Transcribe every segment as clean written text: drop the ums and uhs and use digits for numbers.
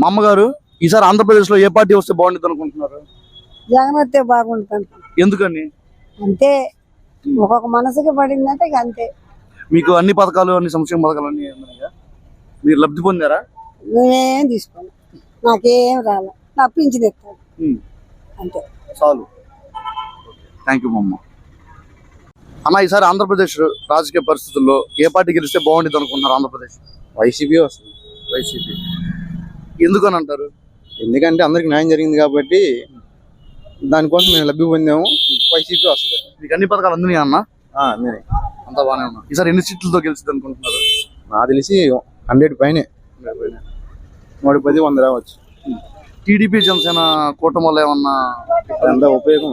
మా అమ్మగారు ఈసారి ఆంధ్రప్రదేశ్ లో ఏ పార్టీ వస్తే బాగుంటుంది అనుకుంటున్నారు? జగన్ వస్తే బాగుంటుంది. ఎందుకని? అంతే, ఒక్కొక్క మనసుకి పడిందంటే ఇక అంతే. మీకు అన్ని పథకాలు, అన్ని సంక్షేమ పథకాలు అన్ని మీరు లబ్ధి పొందారా? నేనేం తీసుకోను, నాకేం రాలే, నా పింఛన్ ఎత్తాడు అంతే చాలు. థ్యాంక్ యూ మమ్మ. అన్న, ఈసారి ఆంధ్రప్రదేశ్ రాజకీయ పరిస్థితుల్లో ఏ పార్టీ గెలిస్తే బాగుంటుంది అనుకుంటున్నారు? ఆంధ్రప్రదేశ్ వైసీపీ వస్తుంది. వైసీపీ ఎందుకని అంటారు? ఎందుకంటే అందరికి న్యాయం జరిగింది కాబట్టి దానికోసం మేము లబ్ధి పొందాము. వైసీపీ వస్తుంది. మీకు అన్ని పథకాలు అందినాయా అన్న? నేనే అంతా బాగానే ఉన్నా. ఈసారి ఎన్ని సీట్లతో గెలిచింది అనుకుంటున్నారు? నాకు తెలిసి 100 పైనే, 110, 100 రావచ్చు. టీడీపీ జనసేన కూటమి వల్ల ఏమన్నా ఎంత ఉపయోగం?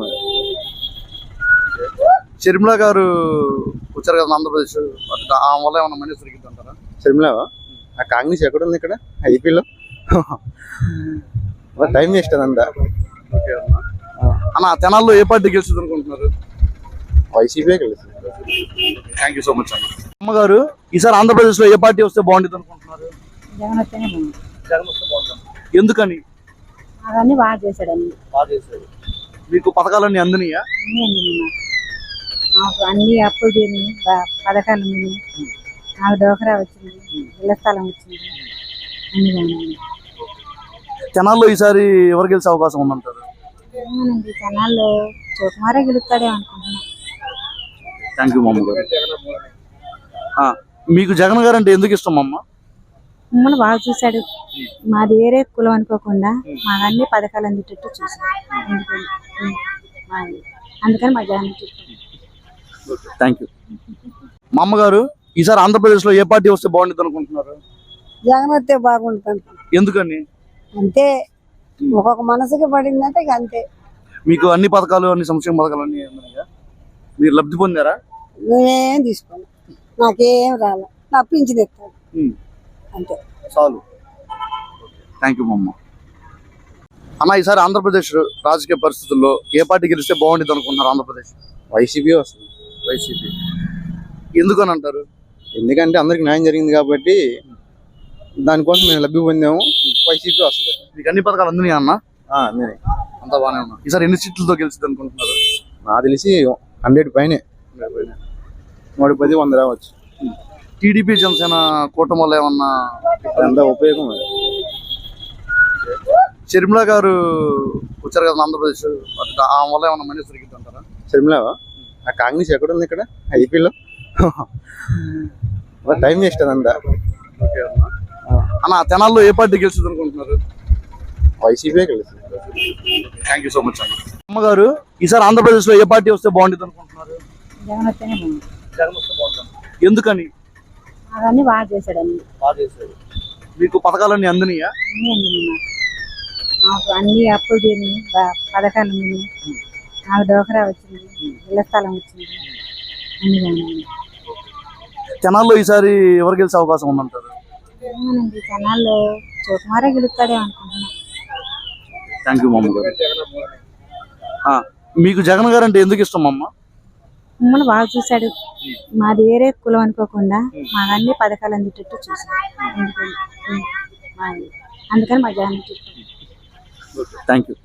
షర్మిల గారు వచ్చారు కదా ఆంధ్రప్రదేశ్, ఆమె వల్ల ఏమన్నా మనీ దొరికింది అంటారా? షర్మిల ఆ కాంగ్రెస్ ఎక్కడ ఉంది? ఇక్కడ ఐపీలో టైం వేస్ట్ అదంతా. అన్న, తెనాల్లో ఏ పార్టీ గెలుస్తుంది అనుకుంటున్నారు? వైసీపీ గెలుస్తుంది. థ్యాంక్ యూ సో మచ్ అన్న. అమ్మగారు, ఈసారి ఆంధ్రప్రదేశ్ లో ఏ పార్టీ వస్తే బాగుంటుంది అనుకుంటున్నారు? జగన్ వస్తేనే బాగుంది. జగన్ వస్తే బాగుంటుంది. ఎందుకని? అవన్నీ బాగా చేశాడని. బాగా చేశాడు. మీకు పథకాలన్నీ అందినాయా? నాకు అన్ని అప్పులు తిని పథకాలు ఉంది. నాకు డోకరా వచ్చింది, ఇళ్ల స్థలం వచ్చింది, అన్ని బాగున్నాయి. తెనాల్లో ఈసారి ఎవరు గెలిచే అవకాశం ఉందంటారు? ఏమోనండి, జనాల్లో చోకుమారే గెలుస్తాడే అనుకుంటున్నా. థ్యాంక్ యూ మమ్మ గారు. మీకు జగన్ గారు అంటే ఎందుకు ఇష్టం అమ్మ? మమ్మల్ని బాగా చూశాడు. మాది వేరే కులం అనుకోకుండా మాకు అన్ని పథకాలు అందేటట్టు చూశాడు. అందుకని మా జగన్ ఇష్టం. Thank you. మా అమ్మగారు, ఈసారి ఆంధ్రప్రదేశ్ లో ఏ పార్టీ వస్తే బాగుంటుంది అనుకుంటున్నారు? జగన్ వస్తే బాగుంటుంది. ఎందుకని? అంతే, ఒక్కొక్క మనసుకి పడిందంటే ఇక అంతే. మీకు అన్ని పథకాలు, అన్ని సంక్షేమ పథకాలు అన్ని మీరు లబ్ధి పొందారా? నేనేం తీసుకోను, నాకేం రాలే, నా పింఛన్ ఎత్తాడు అంతే చాలు. థ్యాంక్ యూ మమ్మ. అన్న, ఈసారి ఆంధ్రప్రదేశ్ రాజకీయ పరిస్థితుల్లో ఏ పార్టీ గెలిస్తే బాగుంటుంది అనుకుంటున్నారు? ఆంధ్రప్రదేశ్ వైసీపీ వస్తుంది. వైసీపీ ఎందుకని అంటారు? ఎందుకంటే అందరికి న్యాయం జరిగింది కాబట్టి దానికోసం మేము లబ్ధి పొందాము. వైసీపీ వస్తుంది. మీకు అన్ని పథకాలు అందినాయా అన్న? నేనే అంతా బాగానే ఉన్నా. ఈసారి ఎన్ని సీట్లతో గెలిచింది అనుకుంటున్నారు? నాకు తెలిసి 100 పైనే, 110, 100 రావచ్చు. టీడీపీ జనసేన కూటమి వల్ల ఏమన్నా ఎంత ఉపయోగం? షర్మిల గారు వచ్చారు కదా ఆంధ్రప్రదేశ్, ఆమె వల్ల ఏమన్నా మనీ దొరికింది అంటారా? షర్మిల ఆ కాంగ్రెస్ ఎక్కడ ఉంది? ఇక్కడ ఐపీలో టైం వేస్ట్ అదంతా. అన్న, తెనాల్లో ఏ పార్టీ గెలుస్తుంది అనుకుంటున్నారు? వైసీపీ గెలుస్తుంది. థ్యాంక్ యూ సో మచ్ అన్న. అమ్మగారు, ఈసారి ఆంధ్రప్రదేశ్ లో ఏ పార్టీ వస్తే బాగుంటుంది అనుకుంటున్నారు? జగన్ వస్తేనే బాగుంది. జగన్ వస్తే బాగుంటుంది. ఎందుకని? అవన్నీ బాగా చేశాడని. బాగా చేశాడు. మీకు పథకాలన్నీ అందినాయా? నాకు అన్ని అప్పులు తిని పథకాలు ఉంది. నాకు డోకరా వచ్చింది, ఇళ్ల స్థలం వచ్చింది, అన్ని బాగున్నాయి. తెనాల్లో ఈసారి ఎవరు గెలిచే అవకాశం ఉందంటారు? ఏమోనండి, జనాల్లో చోకుమారే గెలుస్తాడే అనుకుంటున్నా. థ్యాంక్ యూ మమ్మ గారు. మీకు జగన్ గారు అంటే ఎందుకు ఇష్టం అమ్మ? మమ్మల్ని బాగా చూశాడు. మాది వేరే కులం అనుకోకుండా మాకు అన్ని పథకాలు అందేటట్టు చూశాడు. అందుకని మా జగన్ ఇష్టం. Thank you.